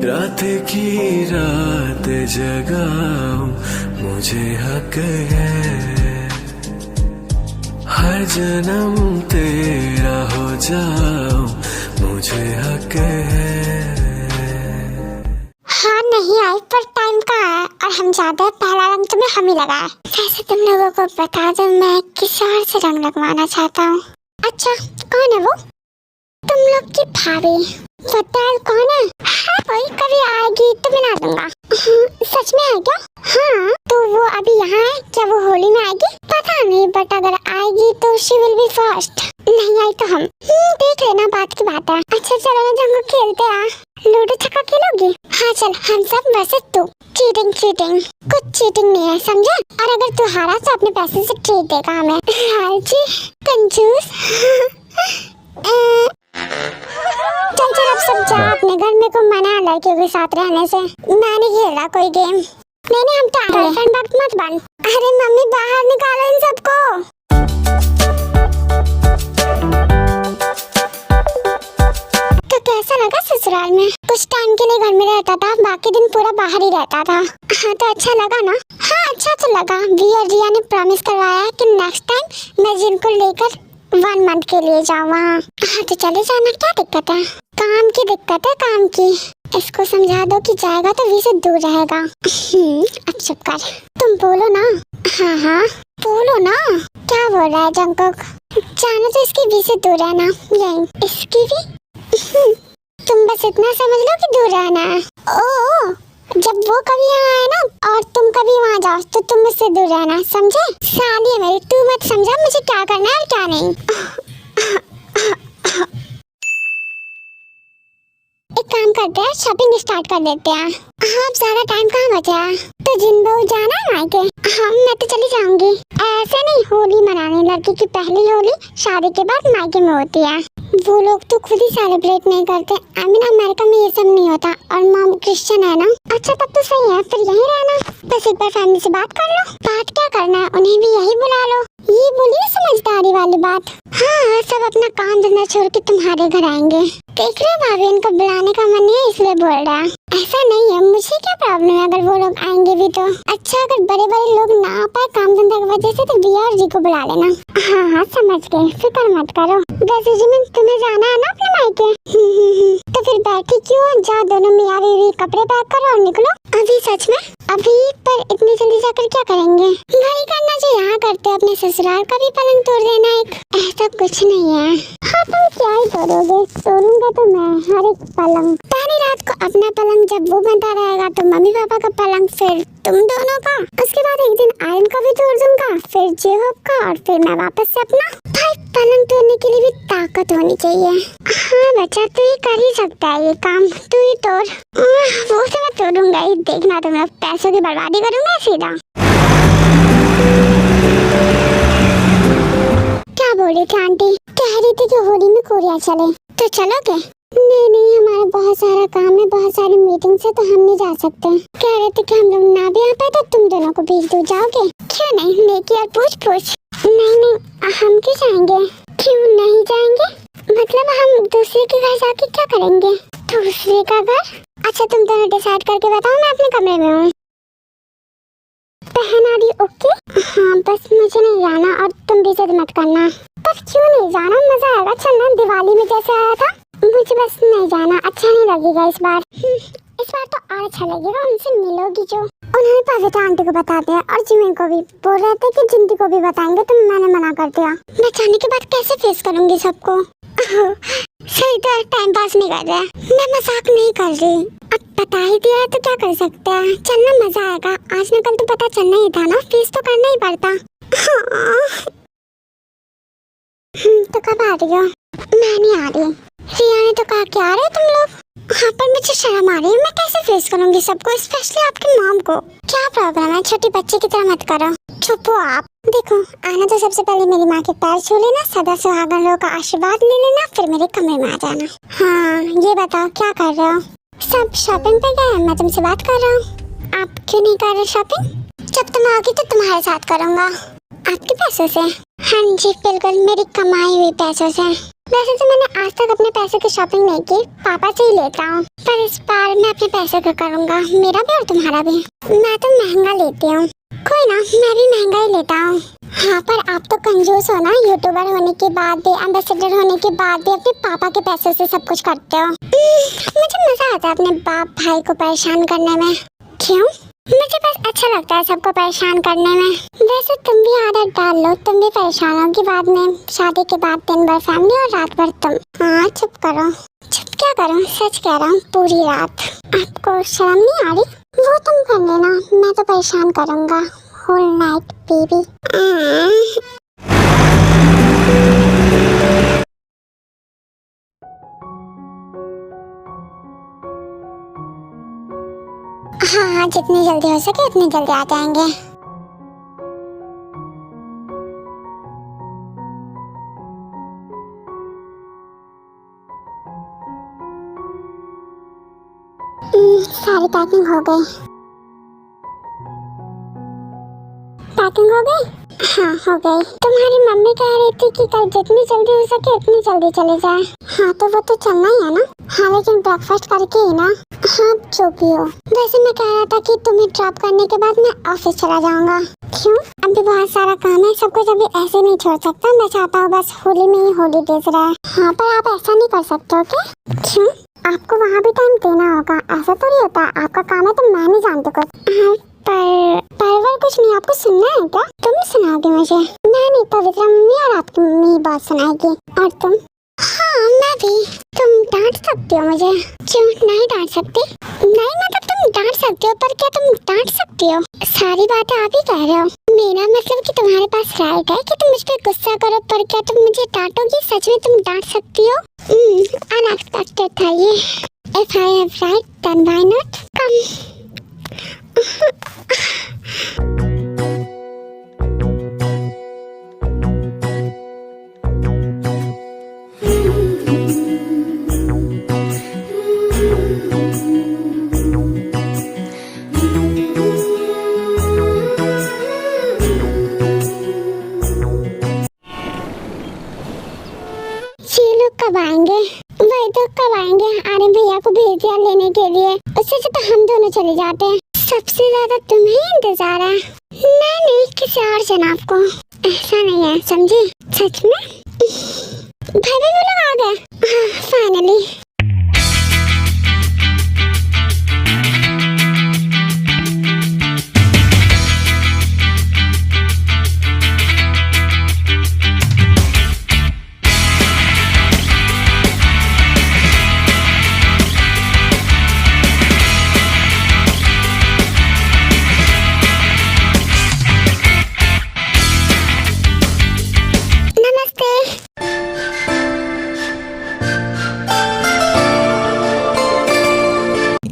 रात की रात जगाऊं मुझे हक है, हर जन्म तेरा हो जाऊं मुझे हक है। हाँ नहीं आई पर टाइम का है और हम चाहते हैं पहला रंग तुम्हें हम ही लगाए। वैसे तुम लोगों को बता दो मैं किसी और से रंग लगवाना चाहता हूँ। अच्छा कौन है वो? तुम लोग की भाभी। बताओ कौन है? हाँ वही कभी आएगी तो मिला दूंगा। सच में है क्या? हाँ तो वो अभी यहाँ है क्या? वो होली में आएगी? पता नहीं बट अगर आएगी तो शी विल बी फर्स्ट। नहीं आई तो हम देख लेना, बात की बात है। अच्छा चलो ना जंगल खेलते हैं। लूडो छक्का खेलोगी? हाँ चल हम सब वैसे तू चीटिंग कुछ चीटिंग नहीं है समझा। और अगर तू हारा तो अपने पैसे से ट्रीट देगा हमें। लालची कंजूस। चल चल अब सब जा अपने घर। में को मना लड़कियों के साथ रहने से। मैं नहीं खेल रहा कोई गेम। नहीं हम तो गर्लफ्रेंड वक्त मत बन। अरे मम्मी बाहर निकालो इन सबको। तो कैसा लगा ससुराल में? कुछ टाइम के लिए घर में रहता था, बाकी दिन पूरा बाहर ही रहता था। हाँ तो अच्छा लगा ना? हाँ अच्छा तो लगा। रिया ने प्रॉमिस करवाया है कि नेक्स्ट टाइम मैं जिनको लेकर 1 मंथ के लिए जाऊँ वहाँ। हाँ तो चले जाना, क्या दिक्कत है? काम की दिक्कत है, काम की। इसको समझा दो कि जाएगा तो वी से दूर रहेगा। अब चुप कर, तुम बोलो ना। हाँ बोलो ना। क्या बोल रहा है जंकुक? जाना तो इसकी वी से दूर रहना। यही इसकी भी। तुम बस इतना समझ लो कि दूर रहना है। ओ जब वो कभी यहाँ आए ना और तुम कभी वहाँ जाओ तो तुम मुझसे दूर रहना, समझे? साली है मेरी, तू मत समझा मुझे क्या करना है और क्या नहीं। एक काम करते हैं, शॉपिंग स्टार्ट कर देते हैं। हाँ अब ज्यादा टाइम कहाँ बचा है? तो जिन बहू जाना है मायके? हाँ मैं तो चली जाऊंगी। ऐसे नहीं, होली मनाने लड़की की पहली होली शादी के बाद मायके में होती है। वो लोग तो खुद ही सेलिब्रेट नहीं करते। अमेरिका में ये सब नहीं होता और मॉम क्रिश्चियन है ना। अच्छा तब तो सही है, फिर यहीं रहना। बस एक बार फैमिली से बात कर लो। बात क्या करना है, उन्हें भी यही बुला लो। ये बोलिए समझदारी वाली बात। हाँ सब अपना काम धंधा छोड़ के तुम्हारे घर आएंगे। देख रहे भाभी इनको बुलाने का मन नहीं है इसलिए बोल रहा है। ऐसा नहीं है, मुझे क्या प्रॉब्लम है अगर वो लोग आएंगे भी तो। अच्छा अगर बड़े लोग ना आ पाए काम धंधा की वजह से तो रिया और जी को बुला लेना। हाँ समझ गए, फिक्र मत करो। तुम्हें जाना है ना अपने मायके? तो फिर बैठी क्यों? जा दोनों मियाँ बीवी कपड़े पैक करो और निकलो। अभी सच में? अभी? पर इतनी जल्दी जाकर क्या करेंगे? वही करना जो यहाँ करते, अपने ससुराल का भी पलंग तोड़ देना एक। ऐसा कुछ नहीं है। हाँ तुम क्या ही तोड़ोगे? तोड़ूंगा तो मैं हर एक पलंग। पहली रात को अपना पलंग जब वो बनता रहेगा तो मम्मी पापा का पलंग, फिर तुम दोनों का। उसके बाद एक दिन आयन का भी तोड़ दूंगा, फिर जेहोब का और फिर मैं वापस से अपना। भाई पलंग तोड़ने के लिए भी ताकत होनी चाहिए। हाँ बच्चा तू ही कर ही सकता है ये काम, तू ही तोड़। वो तो मैं तोड़ूंगा ही, देखना तुम लोग। पैसों की बर्बादी करूंगा सीधा। क्या बोल रही थी आंटी? कह रही थी कि होली में कोरिया चले, तो चलोगे? नहीं हमारा बहुत सारा काम है, बहुत सारी मीटिंग्स है तो हम नहीं जा सकते। कह रहे थे कि हम लोग ना भी आ पाए तो तुम दोनों को भेज दो, जाओगे? क्यों नहीं, लेके यार पूछ। नहीं हम क्यों जाएंगे? क्यों नहीं जाएंगे? मतलब हम दूसरे के घर जाके क्या करेंगे? दूसरे का घर? अच्छा तुम दोनों डिसाइड करके बताओ, मैं अपने कमरे में हूँ। बहन आ रही? ओके हाँ बस मुझे नहीं जाना और तुम भी जिद मत करना। बस क्यों नहीं जाना, मजा आएगा। चलना दिवाली में जैसे आया था। मुझे बस नहीं जाना, अच्छा नहीं लगेगा इस बार। इस बार तो और अच्छा लगेगा, उनसे मिलोगी जो। उन्होंने पवित्र आंटी को बता दिया और जिमिन को भी। बोल रहे थे कि जिंदी को भी बताएंगे तो मैंने मना कर दिया। मैं जाने के बाद कैसे फेस करूंगी सबको? सही तो टाइम पास नहीं कर रहा है, मैं मजाक नहीं कर रही। अब बता ही दिया है तो क्या कर सकते हैं। चलना मजा आएगा, आज न कल तो पता चलना ही था ना, फेस तो करना ही पड़ता। तो कब आ रही हो? मैं नहीं आ रही। रिया ने तो कहा कि आ रहे हो तुम लोग। हाँ पर मुझे शर्म आ रही है, मैं कैसे फेस करूंगी सबको, स्पेशली आपकी मॉम को। क्या प्रॉब्लम है, छोटी बच्चे की तरह मत करो। चुप हो आप। देखो आना तो सबसे पहले मेरी माँ के पैर छू लेना, सदा सुहागन रहो का आशीर्वाद ले लेना, फिर मेरे कमरे में आ जाना। हाँ ये बताओ क्या कर रहे हो? सब शॉपिंग पे गए, मैं तुमसे बात कर रहा हूँ। आप क्यों नहीं कर रहे शॉपिंग? जब तुम आओगी तो तुम्हारे साथ करूँगा। आपके पैसों से? हाँ जी बिल्कुल, मेरी कमाई हुई पैसों से। वैसे तो मैंने आज तक अपने पैसे की शॉपिंग नहीं की, पापा से ही लेता हूँ, पर इस बार मैं अपने पैसे का करूँगा, मेरा भी और तुम्हारा भी। मैं तो महंगा लेती हूँ, कोई ना, मैं भी महंगा ही लेता हूँ। हाँ, पर आप तो कंजूस हो ना, यूट्यूबर होने के बाद भी, एम्बेसडर होने के बाद भी अपने पापा के पैसे से सब कुछ करते हो। मुझे मजा आता है अपने बाप भाई को परेशान करने में। क्यों? मुझे बस अच्छा लगता है सबको परेशान करने में। वैसे तुम भी आदत डाल लो, तुम भी परेशान होगी बाद में, शादी के बाद दिन भर फैमिली और रात भर तुम। हाँ चुप करो। चुप क्या करूँ, सच कह रहा हूँ, पूरी रात। आपको शर्म नहीं आ रही? वो तुम कर लेना, मैं तो परेशान करूँगा होल नाइट बेबी। हाँ, जितनी जल्दी हो सके उतनी जल्दी आ जाएंगे। सारी पैकिंग हो गई। पैकिंग हो गई? हाँ हो गई। तुम्हारी मम्मी कह रही थी कि कल जितनी जल्दी हो सके उतनी जल्दी चले जाए। हाँ तो वो तो चलना ही है ना। हाँ लेकिन ब्रेकफास्ट करके ही ना। हाँ जो भी हो। वैसे मैं कह रहा था कि तुम्हें ड्रॉप करने के बाद मैं ऑफिस चला जाऊंगा। क्यों? अभी बहुत सारा काम है, सब कुछ अभी ऐसे नहीं छोड़ सकता। मैं चाहता हूँ बस होली में ही हॉलीडेज रहे। हाँ पर आप ऐसा नहीं कर सकते हो क्या? क्यों? आपको वहाँ भी टाइम देना होगा, ऐसा तो नहीं होता। आपका काम है तो मैं नहीं जानती कुछ। हाँ पर कुछ नहीं, आपको सुनना है क्या? तुम सुनाओगे मुझे? मैं नहीं, पवित्रा मम्मी और आपकी मम्मी बात सुनाएगी। और तुम? हाँ मैं भी। तुम डांट सकते हो मुझे? क्यों नहीं डांट सकती? नहीं मतलब तुम डांट सकते हो, पर क्या तुम डांट सकती हो? सारी बातें आप ही कह रहे हो। मेरा मतलब कि तुम्हारे पास राइट है कि तुम मुझ पर गुस्सा करो, पर क्या तुम मुझे डांटोगी? सच में तुम डांट सकती हो? अनएक्सपेक्टेड था ये। If I have right, then why not? Come. ये लोग कब आएंगे? वही तो कब आएंगे? आर्यन भैया को भेज दिया लेने के लिए, उससे तो हम दोनों चले जाते हैं। सबसे ज्यादा तुम्हें इंतजार है। नहीं किसी और जनाब को। ऐसा नहीं है समझी? सच में? भाई वो लोग आ गए। हाँ फाइनली।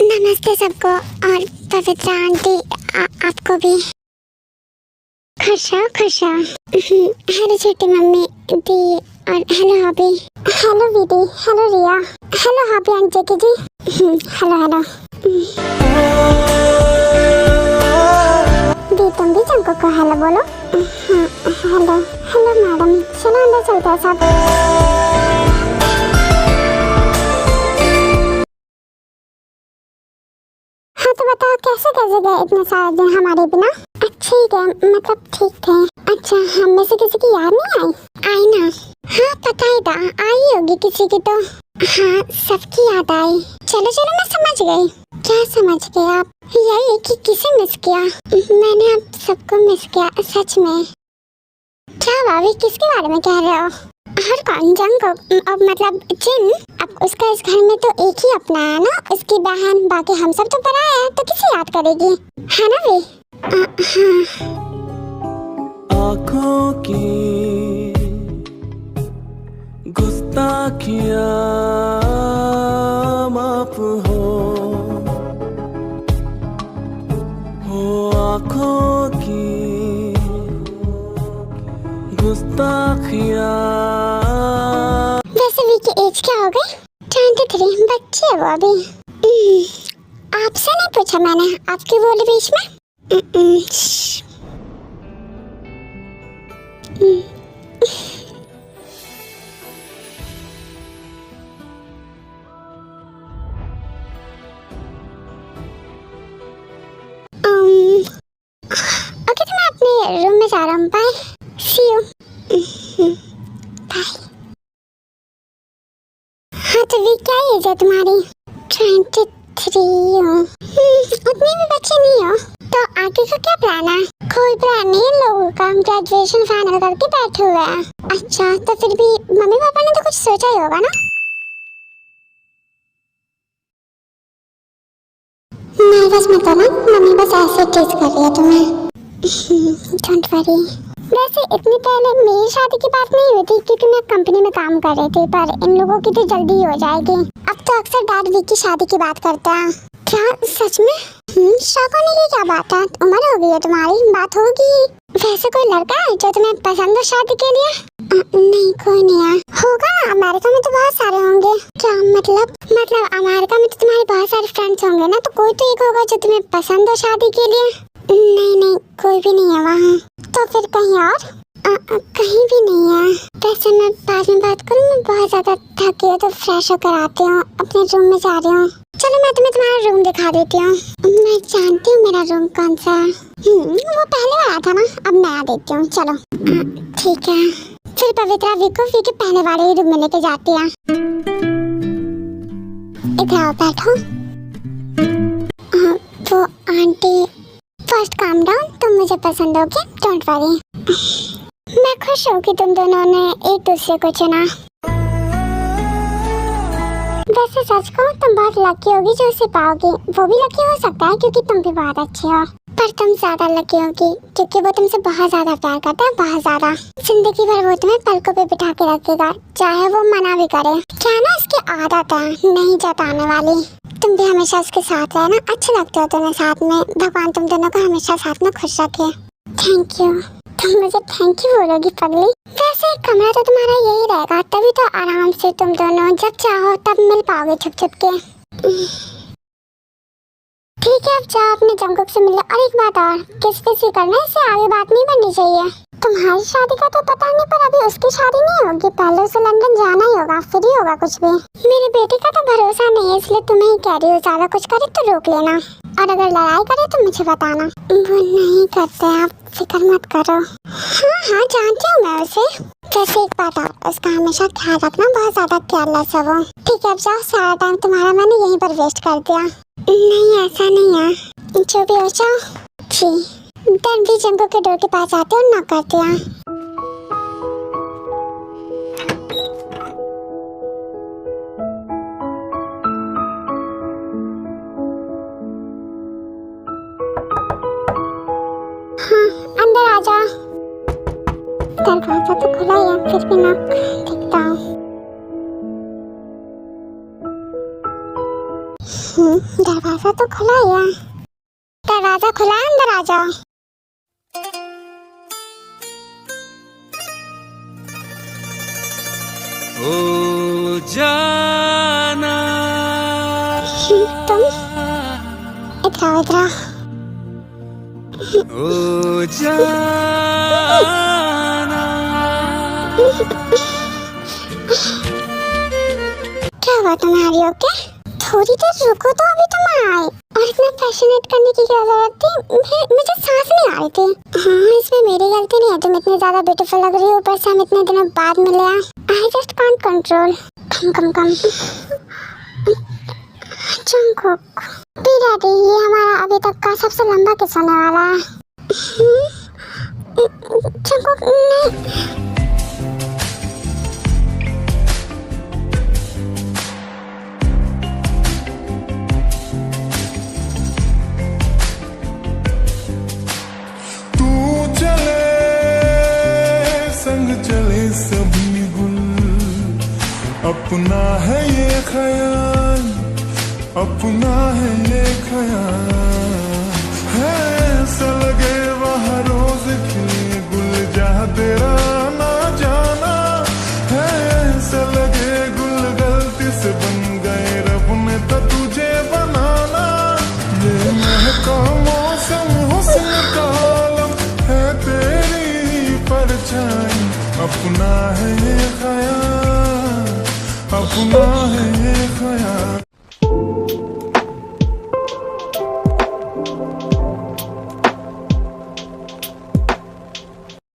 नमस्ते सबको, और पवित्रा आंटी आपको भी। खुश रहो। हेलो छोटी मम्मी दी, और हेलो हॉबी। हेलो दीदी। हेलो रिया। हेलो हॉबी आंटी जी। हेलो दी, तुम भी चंको को हेलो बोलो। Hello madam. चलो अंदर चलते हैं सब। हाँ तो बताओ कैसे गए इतने सारे दिन हमारे बिना? अच्छे ही गए, मतलब ठीक थे। अच्छा, हम में से किसी की याद नहीं आई ना? हाँ पता ही था, आई होगी किसी की तो। हाँ सबकी याद आई। चलो मैं समझ गई। क्या समझ गए आप? यही कि किसे मिस किया? मैंने आप सबको मिस किया सच में। क्या भाभी किसके बारे में कह रहे हो? हर कौन? जंग को? अब मतलब जिन? अब उसका इस घर में तो एक ही अपना है ना, उसकी बहन। बाकी हम सब तो पराए हैं, तो किसे याद करेगी, है ना वे? हाँ। आँखों की गुस्ताखियाँ माफ हो आँखों की गुस्ताखियाँ। वैसे वी की एज क्या हो गई? 23। बच्चे है वो अभी। आपसे नहीं पूछा मैंने, आपकी बोली बीच में। हाँ तो वी क्या एज है तुम्हारी? 23 हो। उतनी भी बच्चे नहीं हो। तो आगे का क्या प्लान है? कोई प्लान नहीं है लोगों का, हम ग्रेजुएशन फाइनल करके बैठे हुए हैं। अच्छा तो फिर भी मम्मी पापा ने तो कुछ सोचा ही होगा ना? नहीं बस मत ना, मम्मी बस ऐसे टीज कर रही है तुम्हें। Don't worry. वैसे इतनी पहले मेरी शादी की बात नहीं हुई थी क्योंकि मैं कंपनी में काम कर रही थी, पर इन लोगों की तो जल्दी ही हो जाएगी। अब तो अक्सर डैड वीक की शादी की बात करते हैं। क्या सच में? शौक होने की क्या बात है, उम्र हो गई है तुम्हारी, बात होगी। वैसे कोई लड़का है जो तुम्हें पसंद हो शादी के लिए? नहीं कोई नहीं है। होगा ना, अमेरिका में तो बहुत सारे होंगे। क्या मतलब अमेरिका में तो तुम्हारे बहुत सारे फ्रेंड्स होंगे ना, तो कोई तो एक होगा जो तुम्हें पसंद हो शादी के लिए। नहीं कोई भी नहीं है वहाँ। तो फिर कहीं और? कहीं भी नहीं है। वैसे मैं बाद में बात करूँ, मैं बहुत ज्यादा थकी हूँ तो फ्रेश होकर आती हूँ, अपने रूम में जा रही हूँ। चलो मैं तुम्हें तुम्हारा रूम दिखा देती हूँ। मैं जानती हूँ मेरा रूम कौन सा है। वो पहले वाला था ना, अब नया देती हूँ। चलो ठीक है। फिर पवित्रा वी के पहले वाले ही रूम में लेके जाती है। इधर आओ बैठो। वो आंटी, फर्स्ट काम डाउन, तुम मुझे पसंद होगी, डोंट वरी। मैं खुश हूँ कि तुम दोनों ने एक दूसरे को चुना। वैसे सच कहूँ तुम बहुत लकी होगी जो उसे पाओगी। वो भी लकी हो सकता है क्योंकि तुम भी बहुत अच्छी हो, पर तुम ज्यादा लकी होगी क्योंकि वो तुमसे बहुत ज्यादा प्यार करता है, बहुत ज्यादा। जिंदगी भर वो तुम्हें पलकों पे बिठा के रखेगा, चाहे वो मना भी करे। क्या ना उसकी आदत है नहीं जताने वाली। तुम भी हमेशा उसके साथ रहना, अच्छे लगते हो तुम्हें साथ में। भगवान तुम दोनों को हमेशा साथ में खुश रखे। Thank you. तुम मुझे थैंक यू बोलोगी पगली? वैसे कमरा तो तुम्हारा यही रहेगा, तभी तो आराम से तुम दोनों जब चाहो तब मिल पाओगे छुप छुप के। ठीक है अब जाओ अपने जंगुक से मिलो। और एक बात और, किस किसी करना इससे आगे बात नहीं बननी चाहिए। तुम्हारी शादी का तो पता नहीं, पर अभी उसकी शादी नहीं होगी, पहले उसे लंदन जाना ही होगा, फिर ही होगा कुछ भी। मेरे बेटे का तो भरोसा नहीं है, इसलिए तुम्हें ही कह रही हूँ, ज्यादा कुछ करे तो रोक लेना, और अगर लड़ाई करे तो मुझे बताना। वो नहीं करते, आप फिक्र मत करो। हाँ जानती हूँ मैं उसे। वैसे एक बात और, उसका हमेशा ख्याल रखना, बहुत ज्यादा केयरलेस है वो। ठीक है अब जाओ, सारा टाइम तुम्हारा मैंने यहीं पर वेस्ट कर दिया। नहीं ऐसा नहीं है, जो भी हो जाओ। जी देन भी जंगल के डोर के पास आते और नॉक करते हैं। हाँ अंदर आ जा। दरवाजा तो खुला ही है, फिर भी नॉक देखता हूँ। दरवाजा तो खुला ही है। दरवाजा खुला है, अंदर आ जाओ। ओ जाना तुम इधर आओ, इधर आओ। ओ जाना क्या हुआ तुम्हारी? ओके थोड़ी देर रुको तो, अभी तुम आए। और इतना पैशनेट करने की क्या जरूरत थी? मुझे सांस नहीं आ रही थी। हाँ इसमें मेरी गलती नहीं है, तुम इतनी ज्यादा ब्यूटीफुल लग रही हो, ऊपर से हम इतने दिनों बाद मिले हैं। I just can't control. Come Jungkook be ready, ये हमारा अभी तक का सबसे लंबा किस होने वाला है। जंगकुक नहीं। अपना है ये ख्याल, अपना है ये ख्याल, है ऐसा लगे वहाँ रोज खिले गुल जहाँ तेरा ना जाना, है ऐसा लगे गुल गलती से बन गए रब ने तो तुझे बनाना। ये महका मौसम हुस्न का आलम है तेरी परछाई, अपना है ये ख्याल, अपना है ये ख्याल।